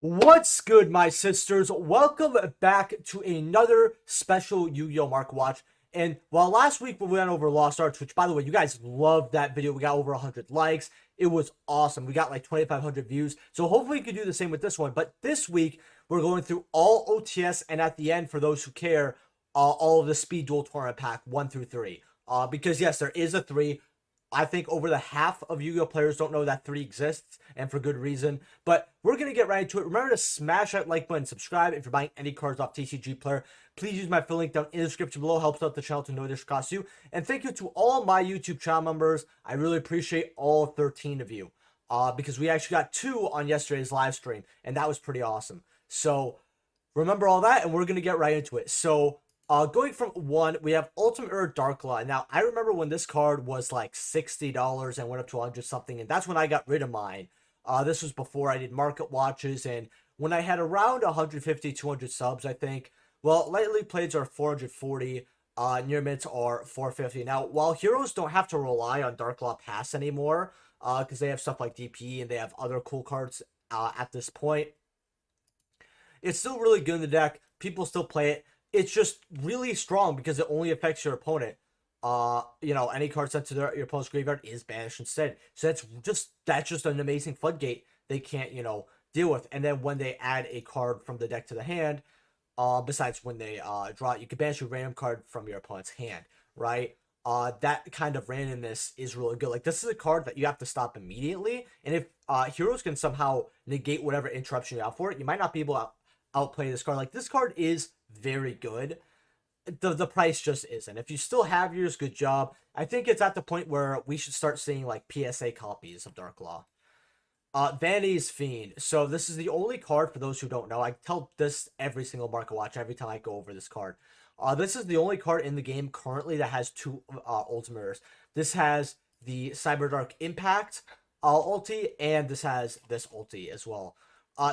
What's good, my sisters? Welcome back to another special Yu-Gi-Oh! Mark Watch. And while last week we went over Lost Arts, which, by the way, you guys loved that video. We got over 100 likes. It was awesome. We got like 2,500 views. So hopefully we can do the same with this one. But this week, we're going through all OTS, and at the end, for those who care, all of the Speed Duel Tournament Pack 1 through 3. Because, yes, there is a 3. I think over the half of Yu-Gi-Oh! Players don't know that 3 exists, and for good reason. But we're going to get right into it. Remember to smash that like button, subscribe if you're buying any cards off TCG Player. Please use my affiliate link down in the description below. Helps out the channel to no additional cost you. And thank you to all my YouTube channel members. I really appreciate all 13 of you. Because we actually got 2 on yesterday's live stream, and that was pretty awesome. So remember all that, and we're going to get right into it. So going from 1, we have Ultimate Era Dark Law. Now, I remember when this card was like $60 and went up to 100 something, and that's when I got rid of mine. This was before I did market watches, and when I had around 150, 200 subs, I think. Well, lightly plays are 440, near mids are 450. Now, while heroes don't have to rely on Dark Law Pass anymore, because they have stuff like DP and they have other cool cards at this point, it's still really good in the deck. People still play it. It's just really strong because it only affects your opponent. Any card sent to your opponent's graveyard is banished instead. So that's just an amazing floodgate they can't, deal with. And then when they add a card from the deck to the hand, besides when they draw it, you can banish a random card from your opponent's hand, right? That kind of randomness is really good. Like, this is a card that you have to stop immediately. And if heroes can somehow negate whatever interruption you have for it, you might not be able to outplay this card. Like, this card is very good. The price just isn't. If you still have yours, good job. I think it's at the point where we should start seeing like PSA copies of Dark Law. Vanity's Fiend. So this is the only card, for those who don't know. I tell this every single market watch every time I go over this card. This is the only card in the game currently that has 2 ultimators. This has the Cyberdark Impact ulti, and this has this ulti as well.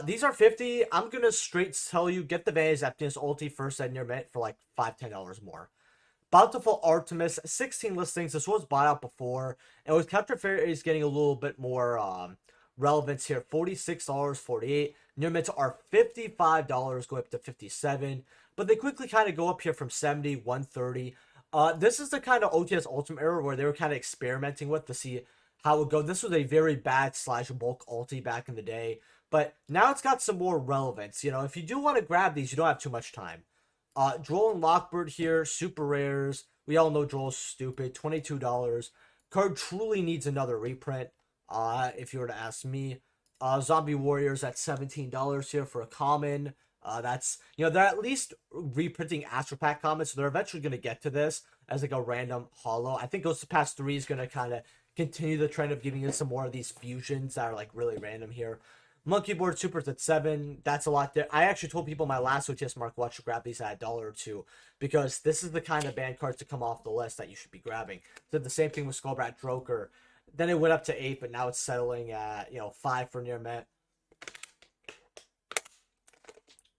These are 50. I'm going to straight tell you, get the Vanity's Emptiness ulti first and your mint for like $5, $10 more. Bountiful Artemis, 16 listings. This was bought out before. And with Counter Fairies getting a little bit more relevance here, $46, $48. Near mints are $55, going up to $57. But they quickly kind of go up here from $70, $130. This is the kind of OTS Ultimate era where they were kind of experimenting with to see how it would go. This was a very bad / bulk ulti back in the day. But now it's got some more relevance. If you do want to grab these, you don't have too much time. Droll and Lockbird here, super rares. We all know Droll's stupid. $22. Card truly needs another reprint, if you were to ask me. Zombie Warriors at $17 here for a common. They're at least reprinting Astro Pack commons, so they're eventually going to get to this as like a random holo. I think Ghost of Past 3 is going to kind of continue the trend of giving us some more of these fusions that are like really random here. Monkey Board Supers at $7. That's a lot there. I actually told people my last OTS Mark Watch to grab these at $1 or $2 because this is the kind of banned cards to come off the list that you should be grabbing. Did the same thing with Skullbrat Droker. Then it went up to 8, but now it's settling at 5 for near mint.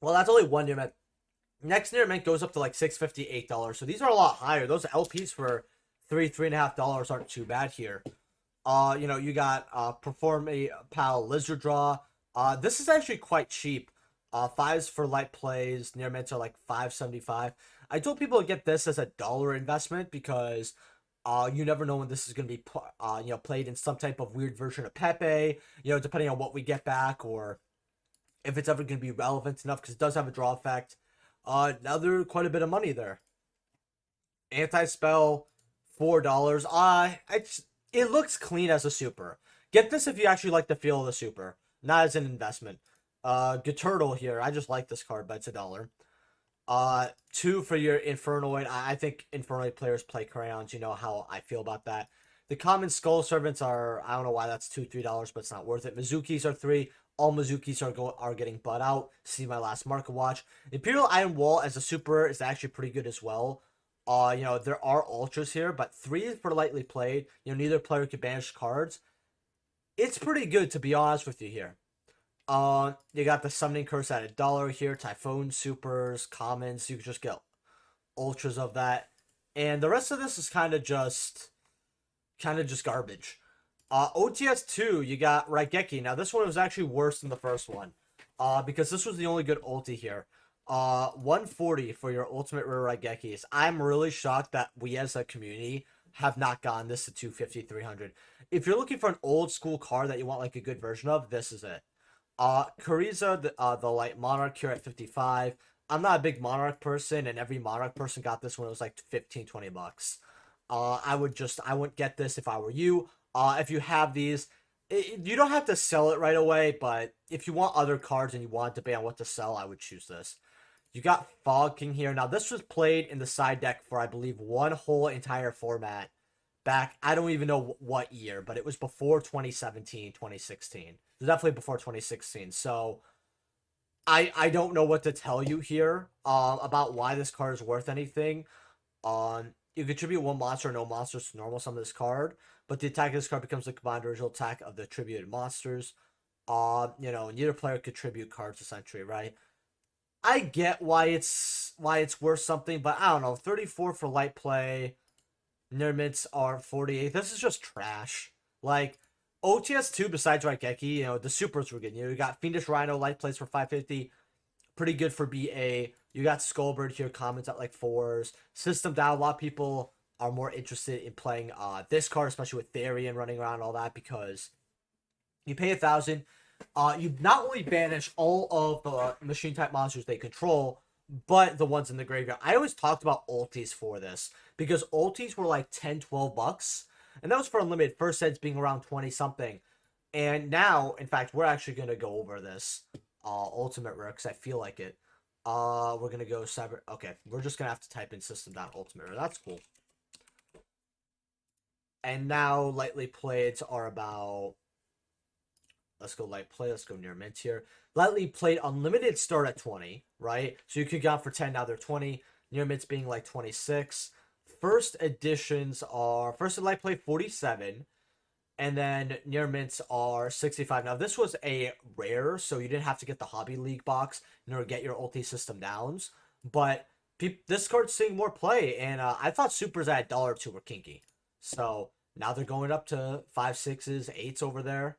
Well, that's only one near mint. Next near mint goes up to like $6.50, $8. So these are a lot higher. Those LPs for $3.50 aren't too bad here. You got Perform a Pal Lizard Draw. This is actually quite cheap. 5s for light plays. Near mints are like $5.75. I told people to get this as a $1 investment because you never know when this is going to be played in some type of weird version of Pepe, depending on what we get back or if it's ever going to be relevant enough, because it does have a draw effect. Now there's quite a bit of money there. Anti-Spell, $4. It looks clean as a super. Get this if you actually like the feel of the super, not as an investment. Turtle here. I just like this card, but it's $1. 2 for your Infernoid. I think Infernoid players play crayons. You know how I feel about that. The common Skull Servants are, I don't know why that's $2, $3, but it's not worth it. Mizukis are 3. All Mizukis are getting butt out. See my last market watch. Imperial Iron Wall as a super is actually pretty good as well. There are ultras here, but 3 for lightly played. Neither player can banish cards. It's pretty good, to be honest with you here. You got the Summoning Curse at $1 here. Typhoon supers, commons. You can just get ultras of that. And the rest of this is kind of just garbage. OTS 2, you got Raigeki. Now, this one was actually worse than the first one. because this was the only good ulti here. 140 for your ultimate rare Raigekis. I'm really shocked that we as a community have not gotten this to 250, 300. If you're looking for an old school card that you want like a good version of, this is it. Kuriza, the light monarch here at 55. I'm not a big monarch person, and every monarch person got this when it was like 15, 20 bucks. I wouldn't get this if I were you. If you have these, you don't have to sell it right away, but if you want other cards and you want to debate on what to sell, I would choose this. You got Fog King here. Now, this was played in the side deck for, I believe, one whole entire format back, I don't even know what year, but it was before 2017, 2016. It was definitely before 2016. So, I don't know what to tell you here about why this card is worth anything. You contribute one monster or no monsters to normal summon this card, but the attack of this card becomes the combined original attack of the attributed monsters. Neither player contribute cards essentially, right? I get why it's worth something, but I don't know. 34 for light play. Near mints are 48. This is just trash. Like, OTS 2 besides Raigeki, the supers were good. You got Fiendish Rhino light plays for 550. Pretty good for BA. You got Skullbird here, comments at like 4s. System down, a lot of people are more interested in playing this card, especially with Therian running around and all that, because you pay 1,000. You not only banish all of the machine type monsters they control, but the ones in the graveyard. I always talked about ultis for this, because ultis were like 10, 12 bucks. And that was for unlimited. First sets being around 20 something. And now, in fact, we're actually going to go over this ultimate rare, because I feel like it. We're going to go cyber. Okay, we're just going to have to type in system.ultimate rare. That's cool. And now lightly played are about... Let's go light play. Let's go near mint here. Lightly played unlimited start at 20, right? So you could get for 10, now they're 20. Near mints being like 26. First editions are... First light play 47. And then near mints are 65. Now, this was a rare, so you didn't have to get the Hobby League box in order to get your ulti system downs. But this card's seeing more play, and I thought supers at $1 or $2 were kinky. So now they're going up to 5, 6s, 8s over there.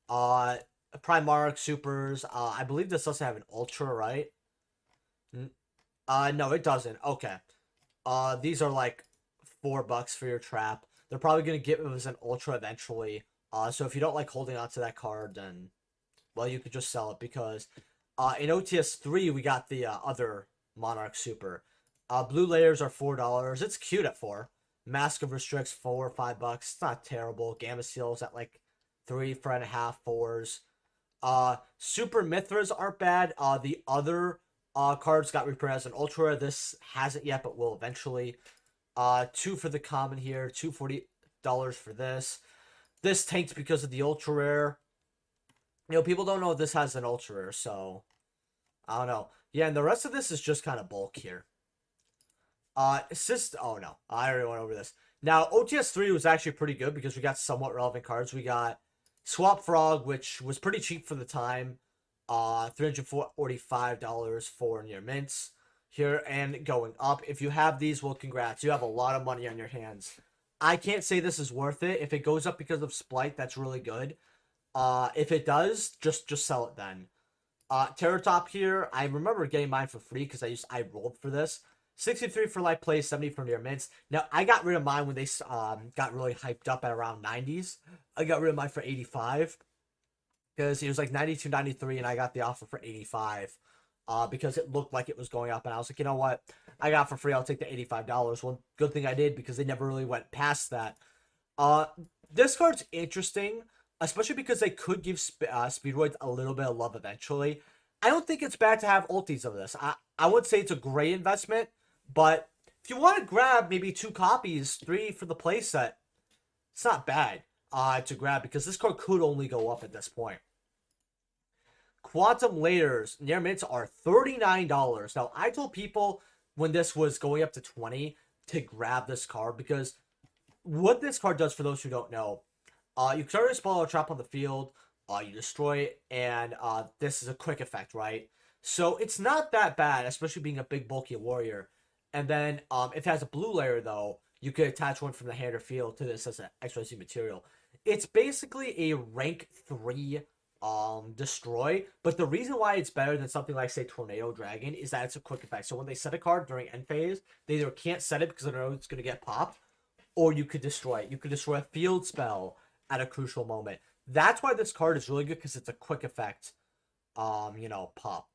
Primarch, supers. I believe this doesn't have an ultra, right? No, it doesn't. Okay. These are like $4 for your trap. They're probably going to give us an ultra eventually. So if you don't like holding on to that card, then, well, you could just sell it, because in OTS 3, we got the other Monarch Super. Blue layers are $4. It's cute at 4. Mask of Restricts, 4 or $5. It's not terrible. Gamma Seals at like 3, 4.5, 4s. Super Mithras aren't bad. The other cards got reprinted as an ultra. This hasn't yet, but will eventually. 2 for the common here. $240 for this. This tanked because of the ultra rare. People don't know if this has an ultra rare, so I don't know. Yeah, and the rest of this is just kind of bulk here. Oh no, I already went over this. Now, OTS 3 was actually pretty good because we got somewhat relevant cards. We got Swap Frog, which was pretty cheap for the time. $345 for near mints here, and going up. If you have these, well, congrats. You have a lot of money on your hands. I can't say this is worth it. If it goes up because of Splight, that's really good. If it does, just sell it then. Terratop here, I remember getting mine for free because I rolled for this. 63 for light play, 70 for near mints. Now, I got rid of mine when they got really hyped up at around 90s. I got rid of mine for 85 because it was like 92, 93, and I got the offer for 85 because it looked like it was going up. And I was like, you know what? I got it for free. I'll take the $85. Well, good thing I did, because they never really went past that. This card's interesting, especially because they could give Speedroids a little bit of love eventually. I don't think it's bad to have ultis of this. I would say it's a great investment. But if you want to grab maybe 2 copies, 3 for the playset, it's not bad to grab, because this card could only go up at this point. Quantum Layers near mints are $39. Now, I told people when this was going up to 20 to grab this card, because what this card does, for those who don't know, you start a spell or trap on the field, you destroy it, and this is a quick effect, right? So it's not that bad, especially being a big bulky warrior. And then, if it has a blue layer, though, you could attach one from the hand or field to this as an XYZ material. It's basically a rank 3 destroy. But the reason why it's better than something like, say, Tornado Dragon is that it's a quick effect. So when they set a card during end phase, they either can't set it because they know it's going to get popped, or you could destroy it. You could destroy a field spell at a crucial moment. That's why this card is really good, because it's a quick effect, pop.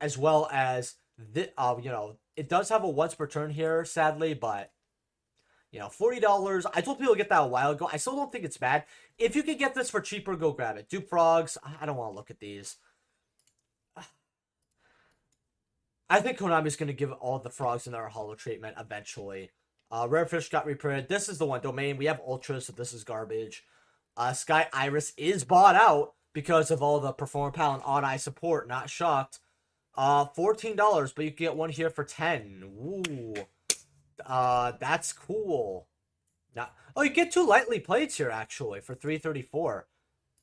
As well as, it does have a once per turn here, sadly, but $40. I told people to get that a while ago. I still don't think it's bad. If you can get this for cheaper, go grab it. Dupe Frogs, I don't want to look at these. I think Konami's going to give all the frogs in their holo treatment eventually. Rare Fish got reprinted. This is the one. Domain, we have Ultra, so this is garbage. Sky Iris is bought out because of all the Performer Pal and Odd Eye support. Not shocked. $14, but you can get one here for $10. Ooh. That's cool. Oh, you get 2 lightly plates here, actually, for $3.34.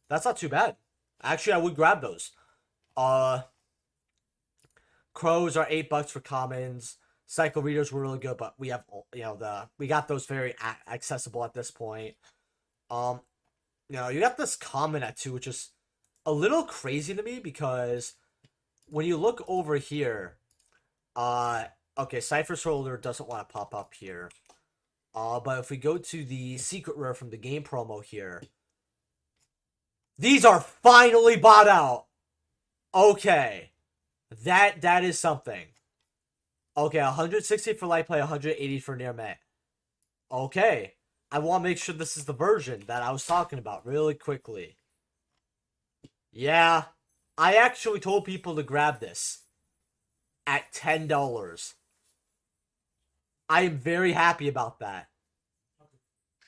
That's not too bad. Actually, I would grab those. Crows are $8 for commons. Cycle Readers were really good, but we have, we got those very accessible at this point. You got this common at 2, which is a little crazy to me, because when you look over here, okay, Cypher's Holder doesn't want to pop up here. But if we go to the secret rare from the game promo here, these are finally bought out. Okay, that is something. Okay, 160 for light play, 180 for near met. Okay, I want to make sure this is the version that I was talking about really quickly. Yeah, I actually told people to grab this at $10. I am very happy about that.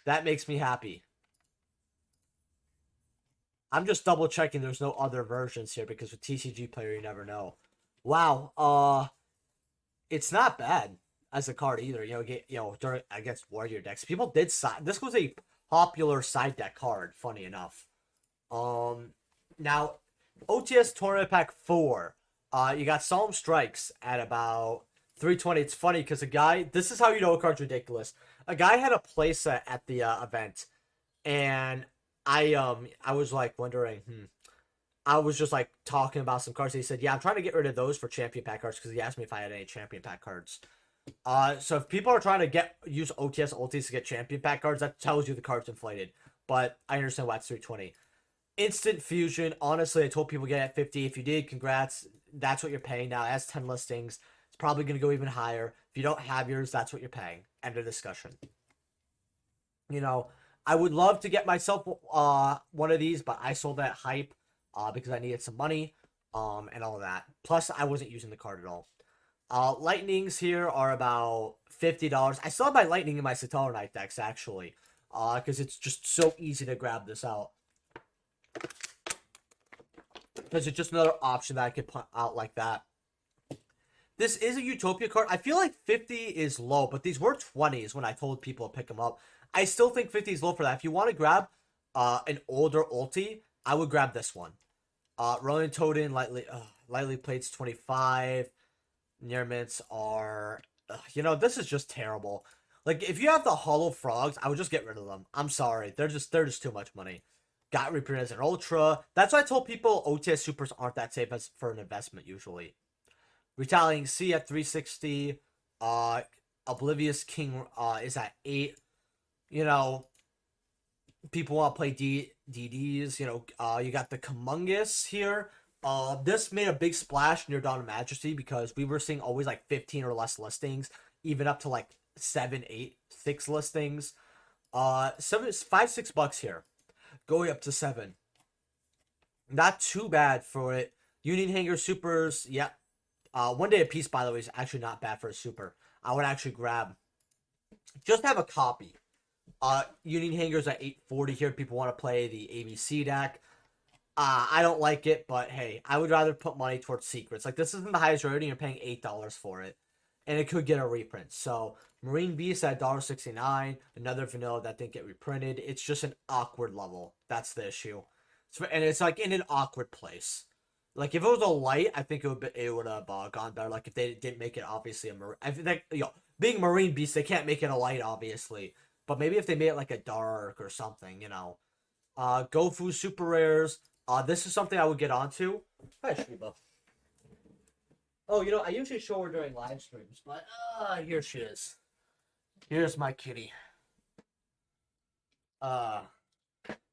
That makes me happy. I'm just double checking there's no other versions here, because with TCG Player you never know. Wow, it's not bad as a card either. During against warrior decks, people did side. This was a popular side deck card. Funny enough. Now, OTS Tournament Pack 4. You got Solemn Strikes at about $3.20. It's funny because a guy. This is how you know a card's ridiculous. A guy had a playset at the event, and I was like wondering. I was just like talking about some cards. He said, "Yeah, I'm trying to get rid of those for champion pack cards," because he asked me if I had any champion pack cards. So if people are trying to use OTS ultis to get champion pack cards, that tells you the card's inflated. But I understand why it's $3.20. Instant Fusion. Honestly, I told people get it at 50. If you did, congrats. That's what you're paying now. It has 10 listings. It's probably going to go even higher. If you don't have yours, that's what you're paying. End of discussion. I would love to get myself one of these, but I sold at hype because I needed some money and all of that. Plus, I wasn't using the card at all. Lightnings here are about $50. I still have my Lightning in my Satellite Knight decks, actually, because it's just so easy to grab this out. Because it's just another option that I could put out like that. This is a Utopia card. I feel like 50 is low, but these were 20s when I told people to pick them up. I still think 50 is low for that. If you want to grab an older ulti, I would grab this one. Rolling Totem, lightly plates 25. Near mints are, this is just terrible. Like, if you have the hollow frogs, I would just get rid of them. I'm sorry, they're just too much money. Got reprinted as an ultra. That's why I told people OTS supers aren't that safe as for an investment usually. Retaliating Sea at 360. Oblivious King is at 8. People want to play DDs. You got the Commungus here. This made a big splash near Dawn of Majesty because we were seeing always like 15 or less listings, even up to like 7, 8, 6 listings. $5-6 here, going up to 7. Not too bad for it. Union Hanger supers, yep. 1 day a piece, by the way, is actually not bad for a super. I would actually grab, just have a copy. Union Hangers at $8.40 here. People want to play the ABC deck. I don't like it, but hey, I would rather put money towards secrets. Like, this isn't the highest rarity. You're paying $8 for it, and it could get a reprint. So Marine Beast at $1.69. Another vanilla that didn't get reprinted. It's just an awkward level. That's the issue. And it's like in an awkward place. Like, if it was a light, I think it would have gone better. Like, if they didn't make it obviously a marine. I think being Marine Beast, they can't make it a light obviously. But maybe if they made it like a dark or something, Gofu super rares. This is something I would get onto. Hi, Shriba. Oh, I usually show her during live streams, but here she is. Here's my kitty. But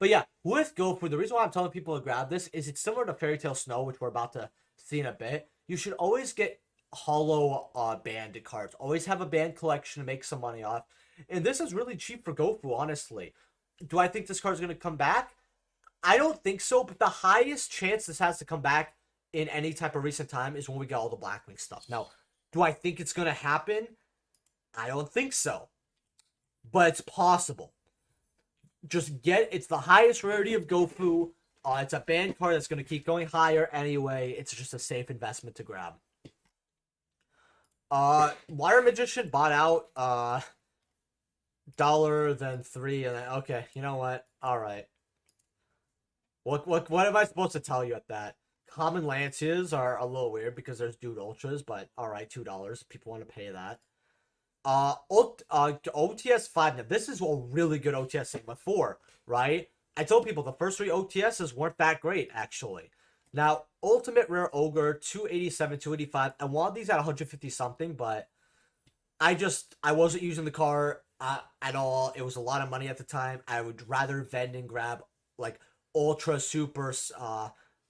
yeah, with Gofu, the reason why I'm telling people to grab this is it's similar to Fairy Tail Snow, which we're about to see in a bit. You should always get hollow banded cards. Always have a band collection to make some money off. And this is really cheap for Gofu, honestly. Do I think this card's going to come back? I don't think so, but the highest chance this has to come back in any type of recent time is when we get all the Blackwing stuff. Now, do I think it's going to happen? I don't think so. But it's possible. Just it's the highest rarity of Gofu. It's a banned card that's going to keep going higher anyway. It's just a safe investment to grab. Wire Magician bought out $1 then $3 and then okay, you know what? All right. What am I supposed to tell you at that? Common Lances are a little weird because there's Dude Ultras, but all right, $2 if people want to pay that. OTS 5. Now, this is a really good OTS Sigma 4, right? I told people the first 3 OTSs weren't that great, actually. Now, Ultimate Rare Ogre, 287, 285. I wanted these at 150 something, but I wasn't using the car at all. It was a lot of money at the time. I would rather vend and grab, like, Ultra, Super,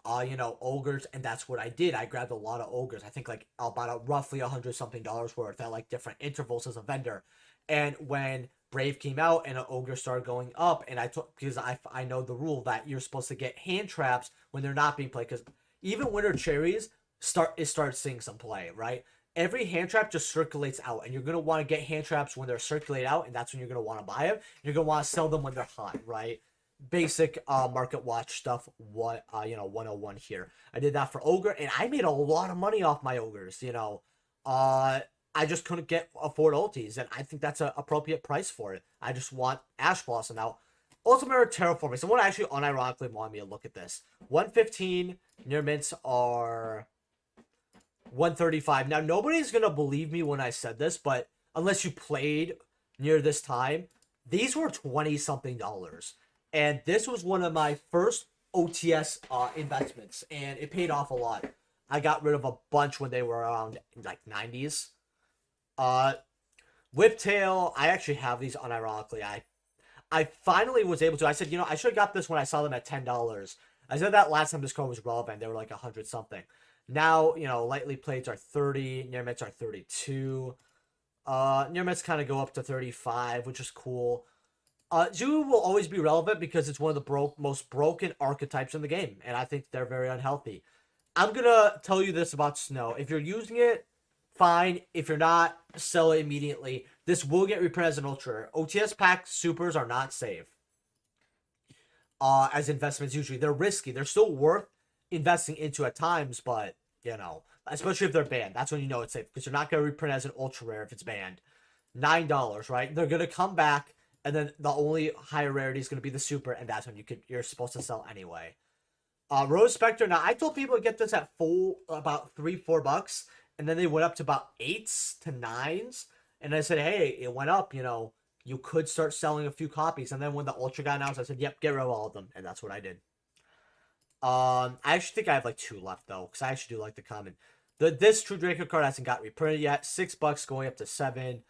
ogres, and that's what I did. I grabbed a lot of ogres. I think like about roughly $100 something worth at like different intervals as a vendor. And when Brave came out and an ogre started going up, and I took because I know the rule that you're supposed to get hand traps when they're not being played, because even Winter Cherries start seeing some play, right? Every hand trap just circulates out, and you're gonna want to get hand traps when they're circulate out, and that's when you're gonna want to buy them. You're gonna want to sell them when they're hot, right? Basic market watch stuff. 101 here. I did that for ogre, and I made a lot of money off my ogres. I just couldn't afford ultis, and I think that's an appropriate price for it. I just want Ash Blossom now. Ultimate Terraforming. Someone actually unironically wanted me to look at this. 115 near mints are 135. Now nobody's gonna believe me when I said this, but unless you played near this time, these were $20 something. And this was one of my first OTS investments, and it paid off a lot. I got rid of a bunch when they were around like 90s. Whiptail, I actually have these unironically. I finally was able to. I said, I should have got this when I saw them at $10. I said that last time this card was relevant. They were like 100 something. Now, lightly playeds are 30, near mitts are 32. Near mitts kind of go up to 35, which is cool. Zoo will always be relevant because it's one of the most broken archetypes in the game, and I think they're very unhealthy. I'm gonna tell you this about Snow. If you're using it, fine. If you're not, sell it immediately. This will get reprinted as an Ultra. OTS pack supers are not safe. As investments usually. They're risky. They're still worth investing into at times, but, especially if they're banned. That's when you know it's safe, because you're not going to reprint as an Ultra Rare if it's banned. $9, right? They're going to come back, and then the only higher rarity is going to be the super, and that's when you're supposed to sell anyway. Rose Spectre. Now, I told people to get this at about $3-4, and then they went up to about 8s to 9s, and I said, hey, it went up, you could start selling a few copies. And then when the Ultra got announced, I said, yep, get rid of all of them, and that's what I did. I actually think I have like 2 left though, because I actually do like the common. This True Draco card hasn't got reprinted yet. $6 going up to 7.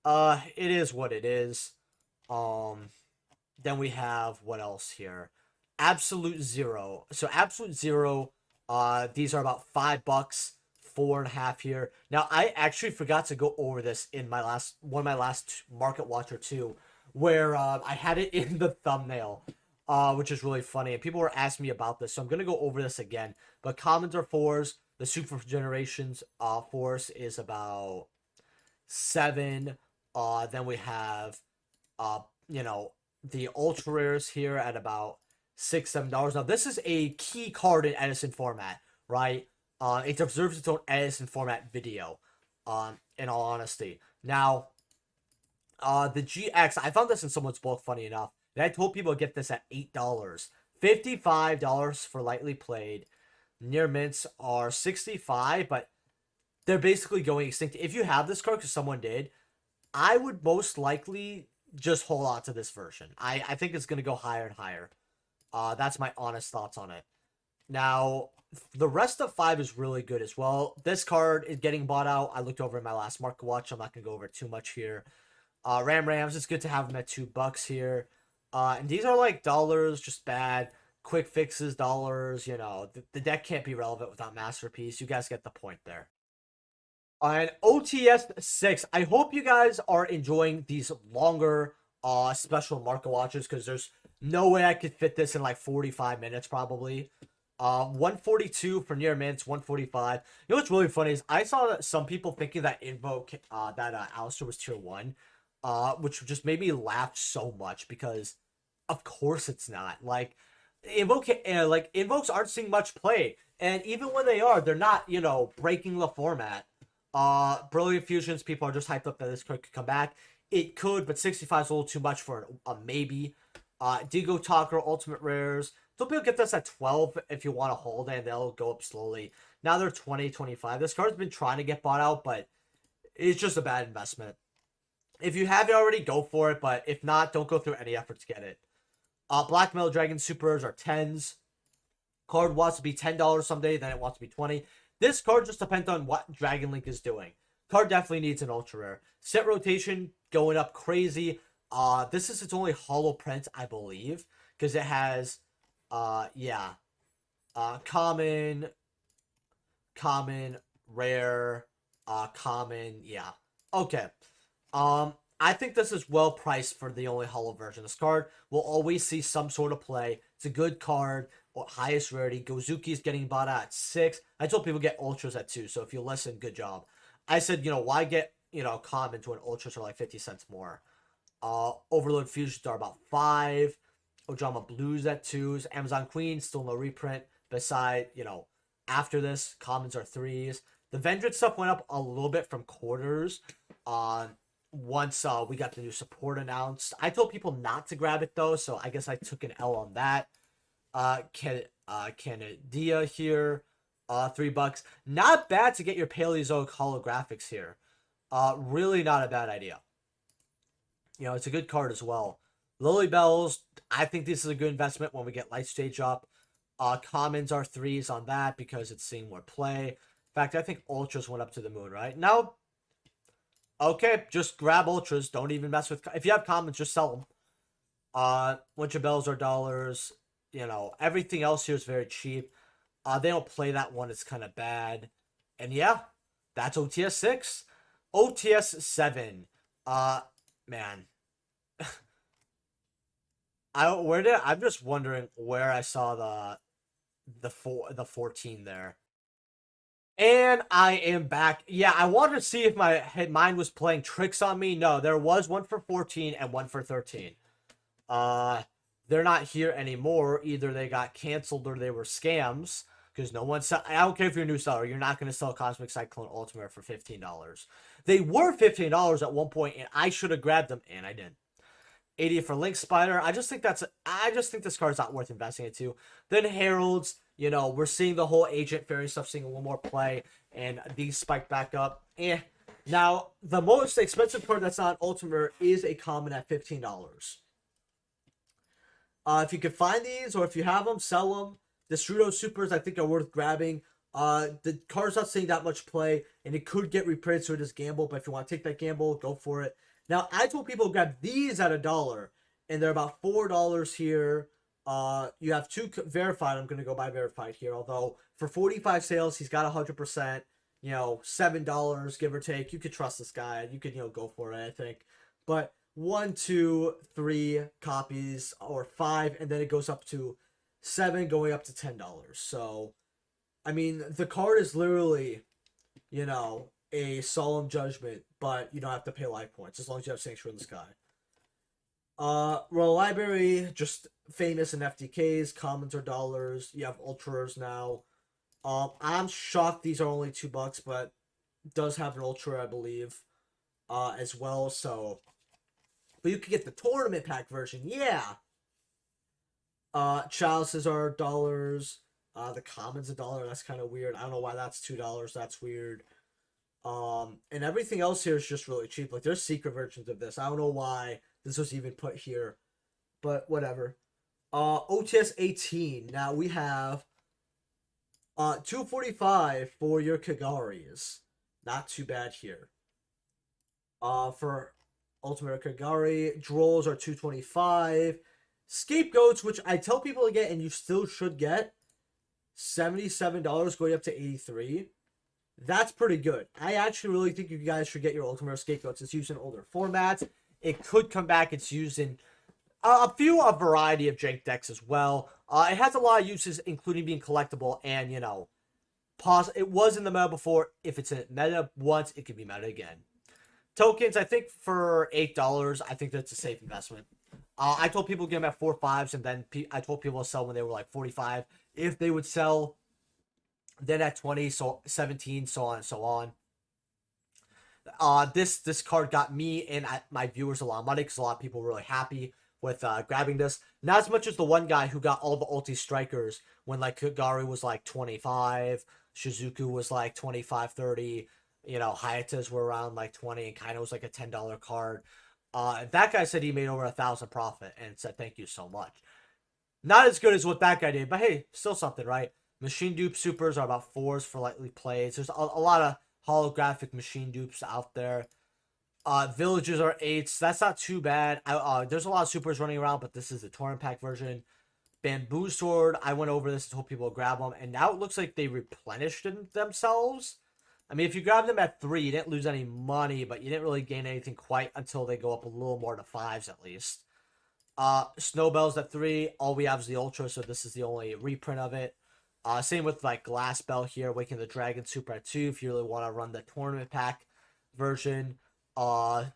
It is what it is. Then we have what else here? Absolute Zero. So Absolute Zero, these are about $5, 4.5 here. Now I actually forgot to go over this in one of my last Market Watch or 2, where I had it in the thumbnail, which is really funny, and people were asking me about this, so I'm gonna go over this again. But commons are 4s. The Super Generations force is about 7. Then we have the Ultra Rares here at about $6-7. Now this is a key card in Edison format, right? It deserves its own Edison format video, in all honesty. Now, the GX, I found this in someone's book, funny enough, and I told people to get this at $8. $55 for lightly played. Near mints are 65, but they're basically going extinct. If you have this card, because someone did, I would most likely just hold on to this version. I think it's going to go higher and higher. That's my honest thoughts on it. Now, the rest of 5 is really good as well. This card is getting bought out. I looked over in my last market watch. I'm not going to go over too much here. Rams, it's good to have them at $2 here. And these are like dollars, just bad. Quick fixes, dollars. The deck can't be relevant without Masterpiece. You guys get the point there. And OTS 6. I hope you guys are enjoying these longer special market watches because there's no way I could fit this in like 45 minutes probably. 142 for near minutes, 145. You know what's really funny is I saw that some people thinking that Alistair was tier 1, which just made me laugh so much because of course it's not. Like invokes aren't seeing much play, and even when they are, they're not breaking the format. Brilliant Fusions, people are just hyped up that this card could come back. It could, but 65 is a little too much for a maybe. Digo Talker, Ultimate Rares. Some people get this at 12 if you want to hold it, and they'll go up slowly. Now they're 20, 25. This card's been trying to get bought out, but it's just a bad investment. If you have it already, go for it, but if not, don't go through any effort to get it. Black Metal Dragon Supers are 10s. Card wants to be $10 someday, then it wants to be 20. This card just depends on what Dragon Link is doing. Card definitely needs an ultra rare. Set rotation going up crazy. This is its only holo print, I believe, because it has, common, rare, common, yeah. Okay. I think this is well priced for the only holo version. This card will always see some sort of play. It's a good card. Highest rarity. Gozuki is getting bought out at 6. I told people get ultras at 2, so if you listen, good job. I said, why get, commons when ultras are like 50 cents more? Overload Fusions are about 5. Ojama Blues at 2s. Amazon Queen, still no reprint. Beside, after this, commons are 3s. The Vendred stuff went up a little bit from quarters. Once we got the new support announced. I told people not to grab it though, so I guess I took an L on that. Canadia here, $3. Not bad to get your Paleozoic holographics here. Really not a bad idea. It's a good card as well. Lily Bells, I think this is a good investment when we get Light Stage up. Commons are 3s on that because it's seeing more play. In fact, I think Ultras went up to the moon, right? No. Okay, just grab Ultras. Don't even mess with... If you have commons, just sell them. Winter Bells are dollars. Everything else here is very cheap. They don't play that one. It's kind of bad. And yeah, that's OTS 6. OTS 7. Man. I'm just wondering where I saw the 14 there. And I am back. Yeah, I wanted to see if my mind was playing tricks on me. No, there was one for 14 and one for 13. They're not here anymore. Either they got canceled or they were scams. Because no one I don't care if you're a new seller. You're not going to sell Cosmic Cyclone Ultimate for $15. They were $15 at one point, and I should have grabbed them, and I didn't. 80 for Link Spider. I just think this card's not worth investing into. Then Heralds. We're seeing the whole Agent Fairy stuff, seeing a little more play, and these spiked back up. Now, the most expensive card that's not Ultimate is a common at $15. If you can find these, or if you have them, sell them. The Strudo Supers, I think, are worth grabbing. The card's not seeing that much play, and it could get reprinted, so it is gamble. But if you want to take that gamble, go for it. Now, I told people to grab these at $1, and they're about $4 here. You have 2 verified. I'm going to go buy verified here. Although, for 45 sales, he's got 100%. $7, give or take. You could trust this guy. You could, go for it, I think. But 1, 2, 3 copies, or 5, and then it goes up to 7, going up to $10. So, I mean, the card is literally, a solemn judgment, but you don't have to pay life points as long as you have Sanctuary in the Sky. Royal Library, just famous in FTKs. Commons are dollars. You have Ultras now. I'm shocked these are only $2, but does have an Ultra, I believe, as well. So, but you could get the tournament pack version. Yeah. Chalices are dollars. The Commons $1. That's kind of weird. I don't know why that's $2. That's weird. And everything else here is just really cheap. Like, there's secret versions of this. I don't know why this was even put here, but whatever. OTS 18. Now we have 245 for your Kagaris. Not too bad here. For Ultimate Kagari, Drolls are 225. Scapegoats, which I tell people to get and you still should get, $77 going up to 83. That's pretty good. I actually really think you guys should get your Ultimate Scapegoats. It's used in older formats. It could come back. It's used in a variety of jank decks as well. It has a lot of uses, including being collectible and, you know, it was in the meta before. If it's in meta once, it can be meta again. Tokens, I think for $8, I think that's a safe investment. I told people to get them at 4.5s, and then I told people to sell when they were like 45. If they would sell, then at 20, so 17, so on and so on. This card got me and my viewers a lot of money because a lot of people were really happy with grabbing this. Not as much as the one guy who got all the ulti strikers when like Kagari was like 25, Shizuku was like 25, 30. You know, Hayatas were around like 20, and kind of was like a $10 card. That guy said he made over 1,000 profit and said thank you so much. Not as good as what that guy did, but hey, still something, right? Machine dupe supers are about 4s for lightly plays. There's a lot of holographic machine dupes out there. Villages are 8s. That's not too bad. There's a lot of supers running around, but this is the tournament pack version. Bamboo sword. I went over this and told people to grab them, and now it looks like they replenished themselves. I mean, if you grab them at 3, you didn't lose any money, but you didn't really gain anything quite until they go up a little more to 5s at least. Snowbells at 3. All we have is the Ultra, so this is the only reprint of it. Same with like Glass Bell here, Waking the Dragon Super at 2 if you really want to run the tournament pack version. You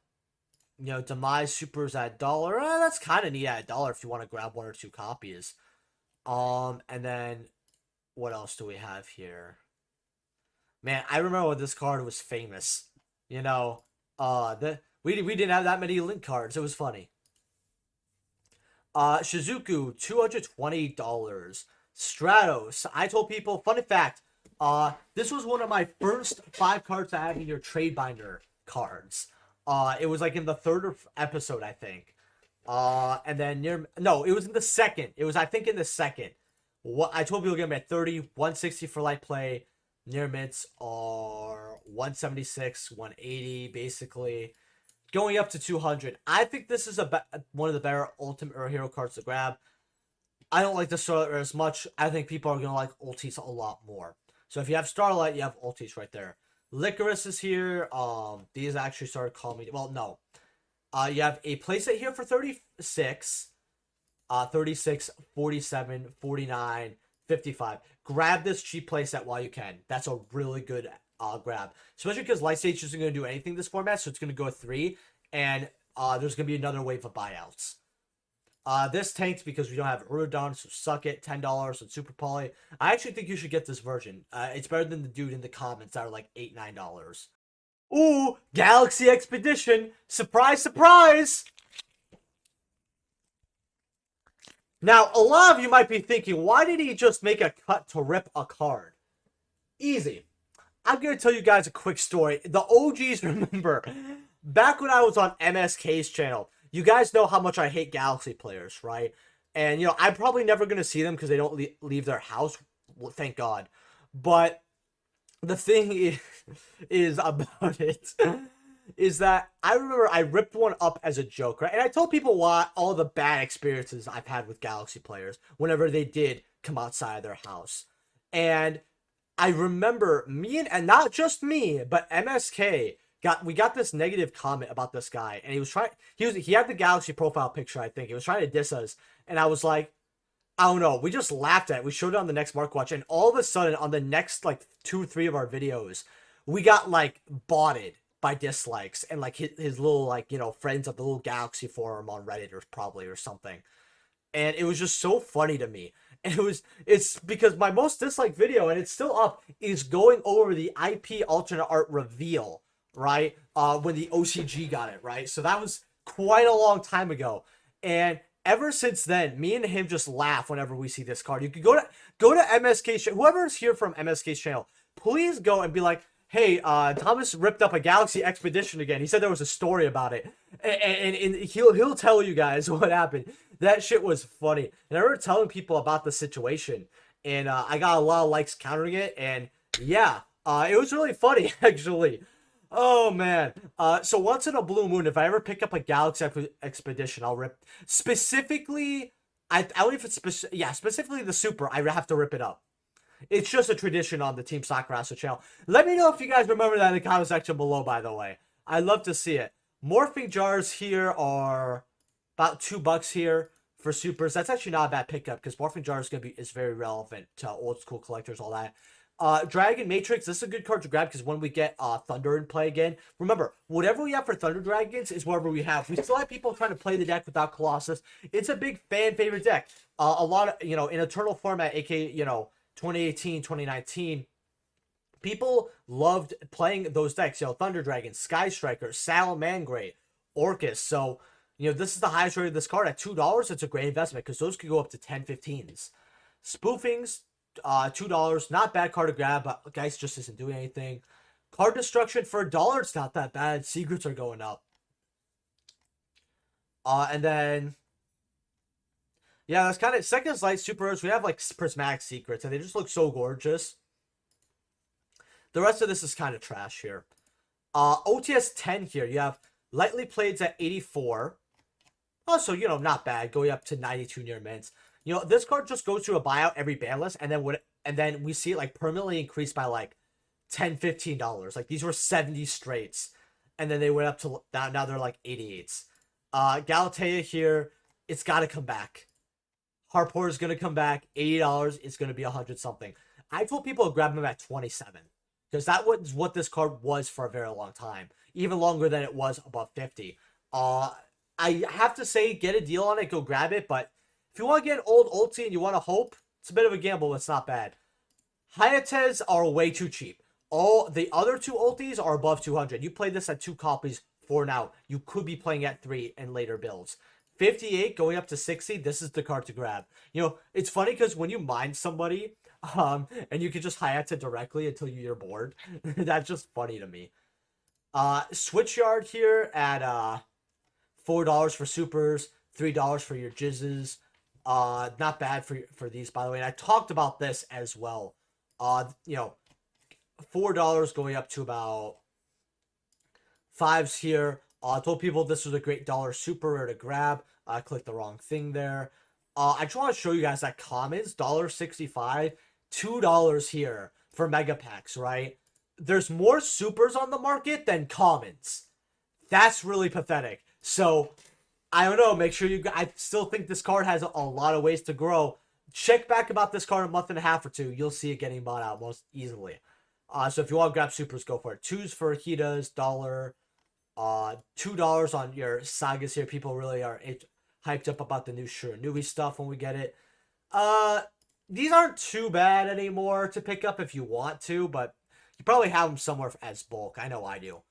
know, Demise Supers at $1. That's kind of neat at $1 if you want to grab 1 or 2 copies. And then what else do we have here? Man, I remember when this card was famous. You know, we didn't have that many link cards. It was funny. Shizuku, $220. Stratos. I told people, funny fact, this was one of my first 5 cards I had in your trade binder cards. It was like in the 3rd episode, I think. And then it was in the 2nd. It was, I think, in the 2nd. What I told people to get them at 30, 160 for light play. Near mints are 176, 180, basically. Going up to 200. I think this is one of the better Ultimate Hero cards to grab. I don't like the Starlight as much. I think people are going to like Ultis a lot more. So if you have Starlight, you have Ultis right there. Licorice is here. These actually started calling me. Well, no. You have a playset here for 36. 36, 47, 49, 55. Grab this cheap playset while you can. That's a really good grab. Especially because Light Stage isn't going to do anything this format, so it's going to go at 3. And there's going to be another wave of buyouts. This tanked because we don't have Urodon, so suck it. $10 on Super Poly. I actually think you should get this version. It's better than the dude in the comments that are like $8, $9. Ooh, Galaxy Expedition. Surprise, surprise. Now, a lot of you might be thinking, why did he just make a cut to rip a card? Easy. I'm going to tell you guys a quick story. The OGs remember, back when I was on MSK's channel, you guys know how much I hate Galaxy players, right? And, you know, I'm probably never going to see them because they don't leave their house. Well, thank God. But the thing is about it is that I remember I ripped one up as a joke, right? And I told people all the bad experiences I've had with Galaxy players whenever they did come outside of their house. And I remember and not just me, but MSK we got this negative comment about this guy, and he had the Galaxy profile picture, I think. He was trying to diss us, and I was like, I don't know. We just laughed at it. We showed it on the next Mark Watch, and all of a sudden, on the next like 2 or 3 of our videos, we got like botted by dislikes and like his little like, you know, friends of the little Galaxy forum on Reddit or something. And it was just so funny to me. And it's because my most disliked video, and it's still up, is going over the IP alternate art reveal, right? When the OCG got it, right? So that was quite a long time ago. And ever since then, me and him just laugh whenever we see this card. You could go to MSK's, whoever's here from MSK's channel, please go and be like, hey, Thomas ripped up a Galaxy Expedition again. He said there was a story about it. And he'll tell you guys what happened. That shit was funny. And I remember telling people about the situation, and I got a lot of likes countering it, and yeah, it was really funny, actually. Oh man. So once in a blue moon, if I ever pick up a Galaxy Expedition, I'll rip specifically. I don't know if it's specifically the Super. I have to rip it up. It's just a tradition on the Team Soccer Master channel. Let me know if you guys remember that in the comment section below, by the way. I'd love to see it. Morphing jars here are about $2 here for supers. That's actually not a bad pickup because morphing jars is very relevant to old school collectors, all that. Dragon Matrix, this is a good card to grab because when we get Thunder in play again, remember, whatever we have for Thunder Dragons is whatever we have. We still have people trying to play the deck without Colossus. It's a big fan favorite deck. A lot of, in Eternal format, aka, 2018, 2019, people loved playing those decks. Thunder Dragon, Sky Striker, Salamangreat, Orcus. So, this is the highest rate of this card at $2. It's a great investment because those could go up to 10, 15s. Spoofings, $2. Not bad card to grab, but Geist just isn't doing anything. Card Destruction for $1. It's not that bad. Secrets are going up. And then, yeah, that's kind of Second Light Supers. We have like Prismatic Secrets, and they just look so gorgeous. The rest of this is kind of trash here. OTS 10 here. You have Lightly Playeds at 84. Also, not bad. Going up to 92 near mints. This card just goes through a buyout every ban list, and then we see it like permanently increased by like $10, $15. Like these were 70 straights, and then they went up to now they're like 88s. Galatea here, it's got to come back. Harpour is going to come back. $80. It's going to be 100 something. I told people to grab them at 27 because that was what this card was for a very long time, even longer than it was above 50. I have to say, get a deal on it, go grab it, but if you want to get an old ulti and you want to hope, it's a bit of a gamble, but it's not bad. Hayates are way too cheap. All the other two ultis are above 200. You play this at 2 copies for now. You could be playing at 3 in later builds. 58 going up to 60, this is the card to grab. It's funny because when you mine somebody, and you can just Hayate directly until you're bored, that's just funny to me. Switchyard here at $4 for supers, $3 for your jizzes. Not bad for these, by the way. And I talked about this as well. $4 going up to about 5s here. I told people this was a great dollar super rare to grab. I clicked the wrong thing there. I just want to show you guys that commons, $1.65, $2 here for mega packs, right? There's more supers on the market than commons. That's really pathetic. So, I don't know. Make sure I still think this card has a lot of ways to grow. Check back about this card a month and a half or two. You'll see it getting bought out most easily. So if you want to grab supers, go for it. 2s for Hitas, $1. $2 on your sagas here. People really are hyped up about the new Shiranui stuff when we get it. These aren't too bad anymore to pick up if you want to, but you probably have them somewhere as bulk. I know I do.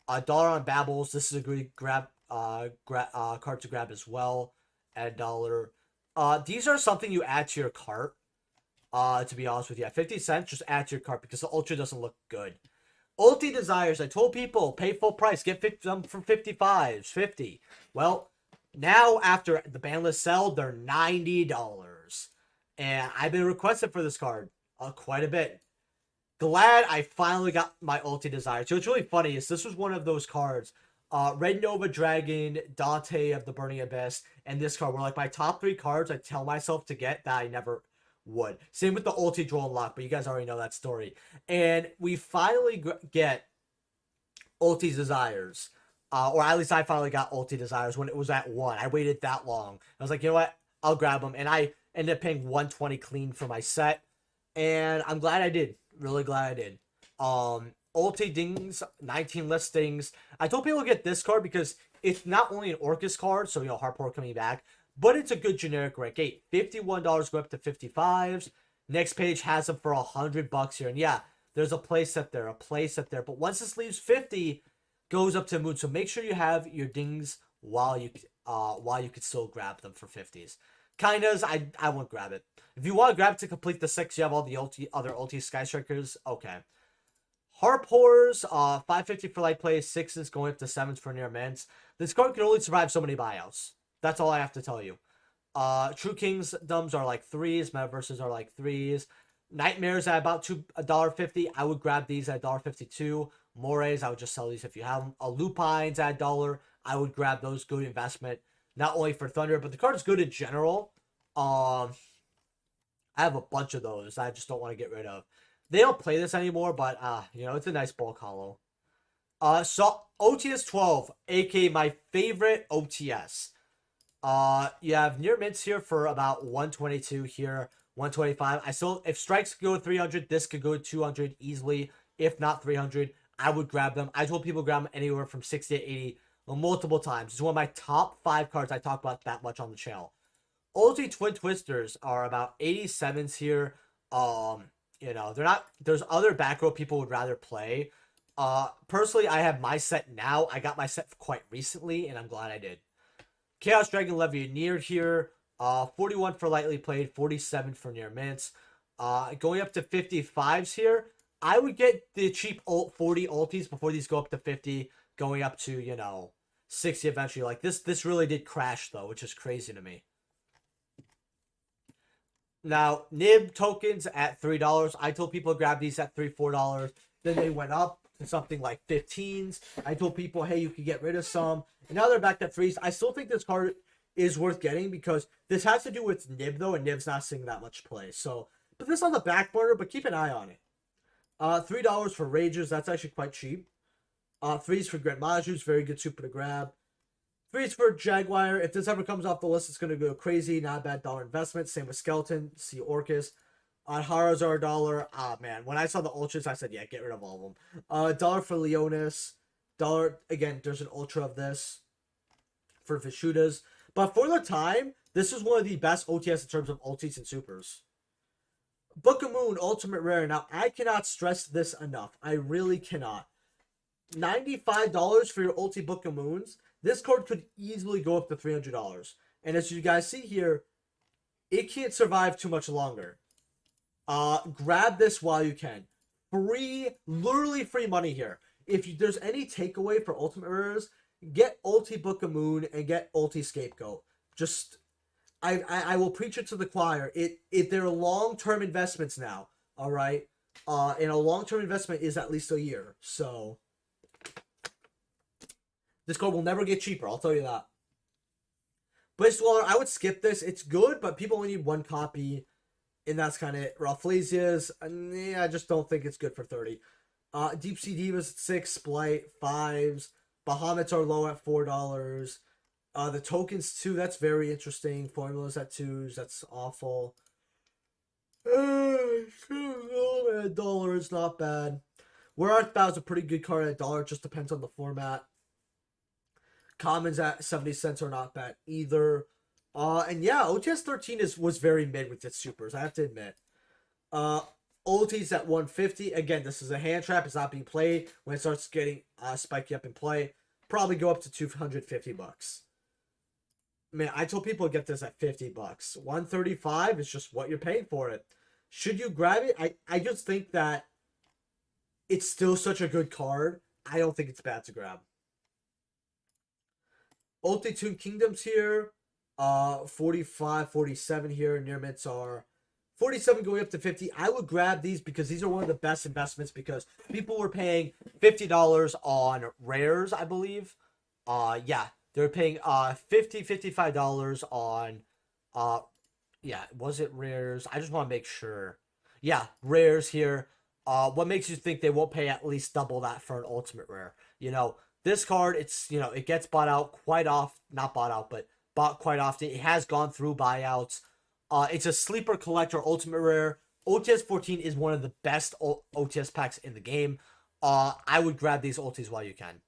$1 on Babbles. This is a good card to grab as well at $1. These are something you add to your cart. To be honest with you, at 50 cents, just add to your cart because the Ultra doesn't look good. Ulti Desires, I told people, pay full price, get them for 55s, 50. Well, now after the ban list sell, they're $90. And I've been requested for this card quite a bit. Glad I finally got my Ulti Desire. So what's really funny is this was one of those cards. Red Nova Dragon, Dante of the Burning Abyss, and this card were like my top 3 cards I tell myself to get that I never would. Same with the Ulti Droll Unlock, but you guys already know that story. And we finally get Ulti Desires. Or at least I finally got Ulti Desires when it was at 1. I waited that long. I was like, you know what? I'll grab them. And I ended up paying $120 clean for my set. And I'm glad I did. Really glad I did. Ulti Dings, 19 listings. I told people to get this card because it's not only an Orcus card, so, Harpour coming back, but it's a good generic rank 8. $51 go up to 55s. Next page has them for $100 here. And yeah, there's a playset there. But once this leaves 50, goes up to moon. So make sure you have your dings while you could still grab them for 50s. Kindas, I won't grab it. If you want to grab it to complete the 6, you have all the other ulti Sky Strikers. Okay. Harpours, $5.50 for light plays, 6s going up to 7s for near mints. This card can only survive so many buyouts. That's all I have to tell you. True Kingdoms are like threes. Metaverses are like threes. Nightmares at about $1.50. I would grab these at $1.52. Mores, I would just sell these if you have them. Lupines at $1. I would grab those. Good investment. Not only for Thunder, but the card is good in general. I have a bunch of those I just don't want to get rid of. They don't play this anymore, but it's a nice bulk hollow. So OTS 12, aka my favorite OTS. You have near mints here for about 122 here, 125. I still, if strikes could go 300, this could go 200 easily. If not 300, I would grab them. I told people to grab them anywhere from 60 to 80 multiple times. It's one of my top 5 cards I talk about that much on the channel. Ulti Twin Twisters are about 87s here. They're not, there's other back row people would rather play. Personally, I have my set now. I got my set quite recently, and I'm glad I did. Chaos Dragon Legionnaire here. 41 for lightly played, 47 for near mints. Going up to 55s here. I would get the cheap 40 ultis before these go up to 50, going up to, 60 eventually. Like this really did crash though, which is crazy to me. Now, nib tokens at $3. I told people to grab these at $3, $4. Then they went up to something like 15s. I told people, hey, you could get rid of some. And now they're back at 3s. I still think this card is worth getting because this has to do with nib, though, and nib's not seeing that much play. So, put this on the back burner, but keep an eye on it. $3 for Ragers. That's actually quite cheap. 3s for Grand Majus. Very good super to grab. 3s for Jaguar. If this ever comes off the list, it's going to go crazy. Not a bad dollar investment. Same with Skeleton. See Orcus. Haras are $1. Ah, man. When I saw the Ultras, I said, yeah, get rid of all of them. $1 for Leonis. $1. Again, there's an Ultra of this for Vishudas. But for the time, this is one of the best OTS in terms of ultis and supers. Book of Moon, Ultimate Rare. Now, I cannot stress this enough. I really cannot. $95 for your ulti Book of Moons. This card could easily go up to $300. And as you guys see here, it can't survive too much longer. Grab this while you can. Free, literally free money here. If there's any takeaway for Ultimate Rares, get Ulti Book of Moon and get Ulti Scapegoat. Just, I will preach it to the choir. They're long-term investments now, all right? And a long-term investment is at least a year. So, this card will never get cheaper, I'll tell you that. Blaze Dweller, I would skip this. It's good, but people only need one copy. And that's kind of Rafflesias. I just don't think it's good for 30. Deep Sea Divas 6, Splight 5s. Bahamut's are low at $4. The tokens 2, that's very interesting. Formulas at 2s, that's awful. $1 is not bad. Where Art Bow is a pretty good card at $1. It just depends on the format. Commons at 70 cents are not bad either. And yeah, OTS 13 was very mid with its supers, I have to admit. Ulti's at 150. Again, this is a hand trap. It's not being played. When it starts getting spiky up in play, probably go up to $250. Man, I told people to get this at $50. $135 is just what you're paying for it. Should you grab it? I just think that it's still such a good card. I don't think it's bad to grab. Ulti Kingdoms here. 45, 47 here. Near mints are 47 going up to 50. I would grab these because these are one of the best investments because people were paying $50 on rares, I believe. Yeah, they're paying $55 on yeah, was it rares? I just want to make sure. Yeah, rares here. What makes you think they won't pay at least double that for an ultimate rare? This card, it's it gets bought out quite often, not bought out, but bought quite often. It has gone through buyouts. It's a sleeper collector ultimate rare. OTS 14 is one of the best OTS packs in the game. I would grab these ultis while you can.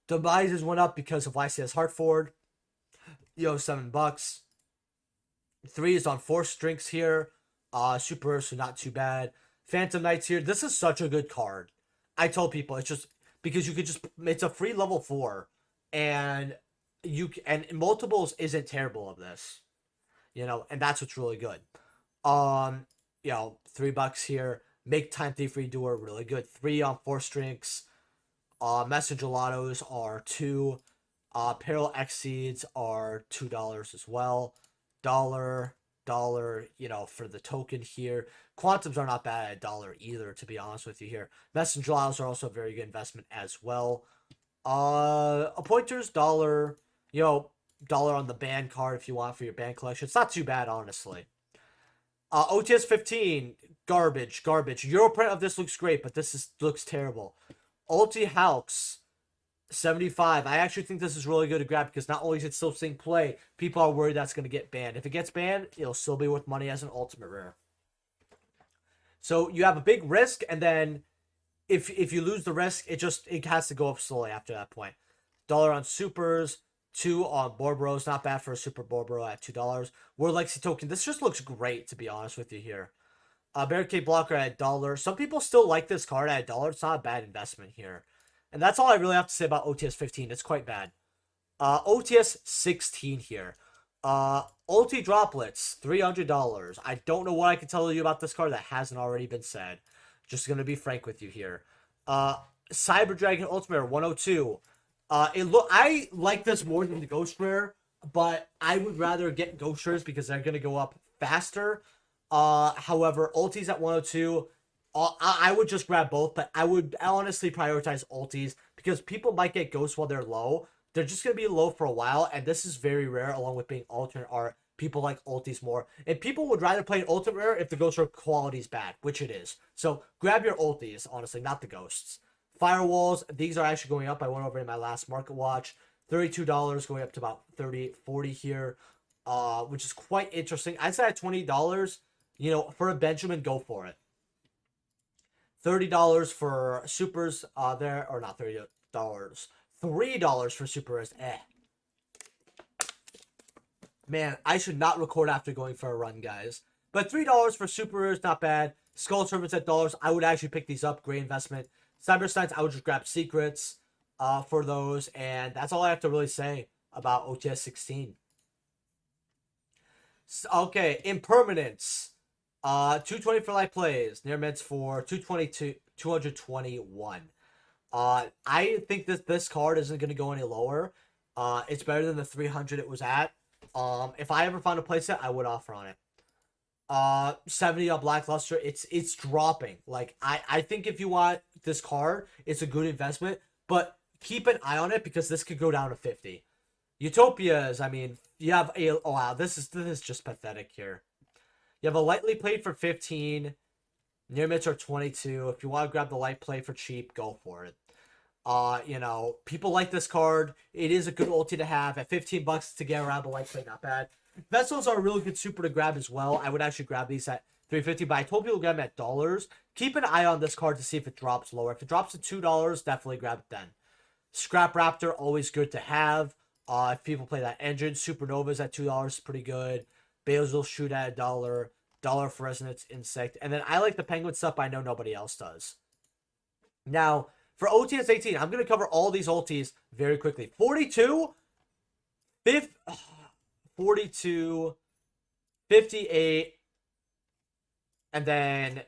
Demises went up because of YCS Hartford. $7. 3 is on 4 strings here. Super, so not too bad. Phantom Knights here. This is such a good card. I told people it's just because it's a free level 4, and multiples isn't terrible of this. And that's what's really good. $3 here. Make Time Thief Redoer really good. 3 on 4 strings. Messenger Lottos are $2. Peril Exceeds are $2 as well. dollar, dollar, for the token here. Quantums are not bad at $1 either, to be honest with you here. Messenger Isles are also a very good investment as well. Appointers, dollar, dollar on the band card if you want for your band collection. It's not too bad, honestly. OTS 15, garbage. Europrint of this looks great, but this looks terrible. Ulti Halks, 75. I actually think this is really good to grab because not only is it still seeing play, people are worried that's going to get banned. If it gets banned, it'll still be worth money as an ultimate rare. So you have a big risk, and then if you lose the risk, it has to go up slowly after that point. Dollar on supers, 2 on Borboros. Not bad for a super Borboro at $2. World Legacy token. This just looks great, to be honest with you here. Barricade Blocker at $1. Some people still like this card at $1. It's not a bad investment here. And that's all I really have to say about OTS 15. It's quite bad. OTS 16 here. Ulti Droplets, $300. I don't know what I can tell you about this card that hasn't already been said. Just going to be frank with you here. Cyber Dragon Ultimate 102. I like this more than the Ghost Rare, but I would rather get Ghost Rares because they're going to go up faster. However, Ultis at 102, I would just grab both, but I would honestly prioritize Ultis because people might get Ghosts while they're low. They're just going to be low for a while, and this is very rare along with being alternate art. People like Ultis more. And people would rather play an Ultimate Rare if the Ghost Rare quality is bad, which it is. So grab your Ultis, honestly, not the Ghosts. Firewalls, these are actually going up. I went over in my last market watch. $32 going up to about $30, $40 here, which is quite interesting. I'd say at $20, for a Benjamin, go for it. $30 for supers there, or not $30, $3 for supers. Man, I should not record after going for a run, guys. But $3 for supers, not bad. Skull Servants at $1. I would actually pick these up. Great investment. Cyber Science, I would just grab secrets for those. And that's all I have to really say about OTS 16. Okay, Impermanence. 220 for light plays. Near mids for 221. I think this card isn't going to go any lower. It's better than the 300 it was at. If I ever found a playset, I would offer on it. 70 on Blackluster, it's dropping. Like, I think if you want this card, it's a good investment, but keep an eye on it because this could go down to 50. Utopias, I mean, you have a, oh wow, this is just pathetic here. You have a lightly played for 15, near mids are 22. If you want to grab the light play for cheap, go for it. People like this card. It is a good ulti to have. At $15 to get around the light play, not bad. Vessels are a really good super to grab as well. I would actually grab these at $3.50, but I told people to grab them at $1. Keep an eye on this card to see if it drops lower. If it drops to $2, definitely grab it then. Scrap Raptor, always good to have. If people play that engine, Supernovas at $2 is pretty good. Bales will shoot at $1. $1 for Resonance Insect. And then I like the Penguin stuff, but I know nobody else does. Now, for OTS 18, I'm going to cover all these ultis very quickly. 42, 42, 58, and then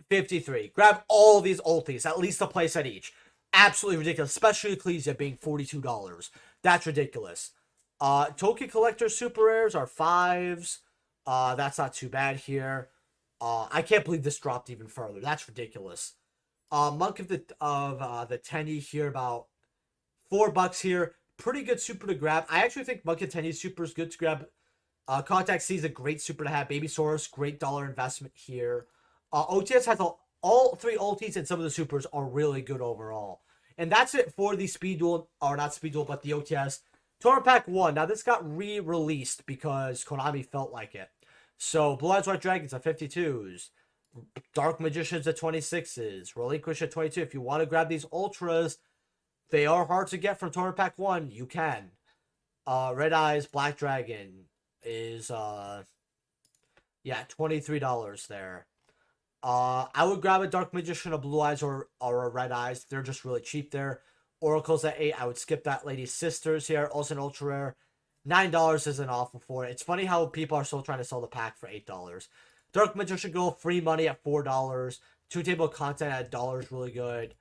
53. Grab all these ultis, at least a place at each. Absolutely ridiculous, especially Ecclesia being $42. That's ridiculous. Token Collector Super Rares are 5s. That's not too bad here. I can't believe this dropped even further. That's ridiculous. Monk of the Tenny here, about $4 here. Pretty good super to grab. I actually think Monk of Tenny super is good to grab. Contact C is a great super to have. Baby Saurus, great dollar investment here. OTS has all 3 ultis, and some of the supers are really good overall. And that's it for the Speed Duel, or not Speed Duel, but the OTS. Tournament Pack 1. Now, this got re-released because Konami felt like it. So, Blue Eyes White Dragons at 52s. Dark Magicians at 26s. Relinquish at 22. If you want to grab these Ultras, they are hard to get from Tournament Pack 1. You can. Red Eyes Black Dragon is, $23 there. I would grab a Dark Magician, a Blue Eyes, or a Red Eyes. They're just really cheap there. Oracles at 8. I would skip that. Lady Sisters here. Also an ultra rare. $9 isn't awful for it. It's funny how people are still trying to sell the pack for $8. Dark Magician Girl, free money at $4. 2-table content at $1 is really good.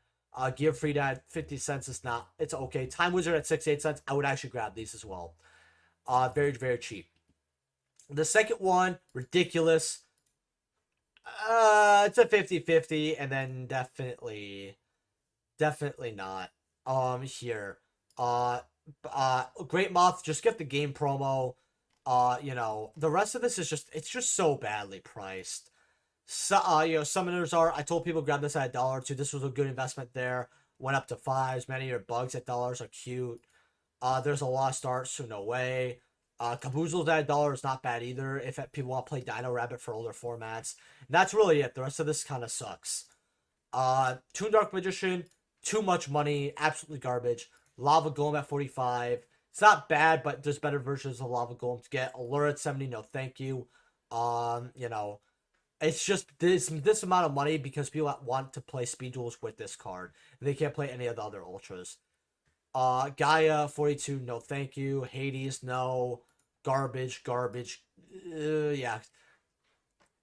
Gear Freed at 50 cents is not. It's okay. Time Wizard at 68 cents. I would actually grab these as well. Very, very cheap. The second one, ridiculous. It's a 50-50, and then definitely not. Here. Great Moth, just get the game promo. The rest of this is it's just so badly priced. So, Summoners are, I told people grab this at $1 or $2. This was a good investment there. Went up to $5s. Many of your bugs at dollars are cute. There's a Lost Art, so no way. Caboozles at $1 is not bad either if people want to play Dino Rabbit for older formats. And that's really it. The rest of this kind of sucks. Toon Dark Magician, too much money, absolutely garbage. Lava Golem at 45. It's not bad, but there's better versions of Lava Golem to get. Allure at 70, no thank you. It's just this amount of money because people want to play Speed Duels with this card. And they can't play any of the other Ultras. Gaia, 42, no thank you. Hades, no. Garbage. Yeah.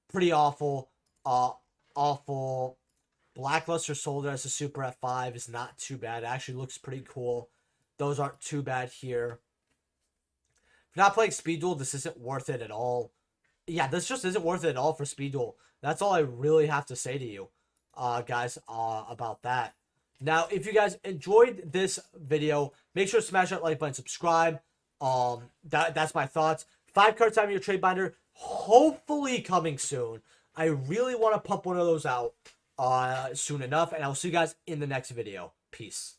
Pretty awful. Awful. Blackluster Soldier as a super at 5 is not too bad. It actually looks pretty cool. Those aren't too bad here. If you're not playing Speed Duel, this isn't worth it at all. Yeah, this just isn't worth it at all for Speed Duel. That's all I really have to say to you, guys, about that. Now, if you guys enjoyed this video, make sure to smash that like button, subscribe. That's my thoughts. 5 card time in your trade binder, hopefully coming soon. I really want to pump one of those out soon enough, and I'll see you guys in the next video. Peace.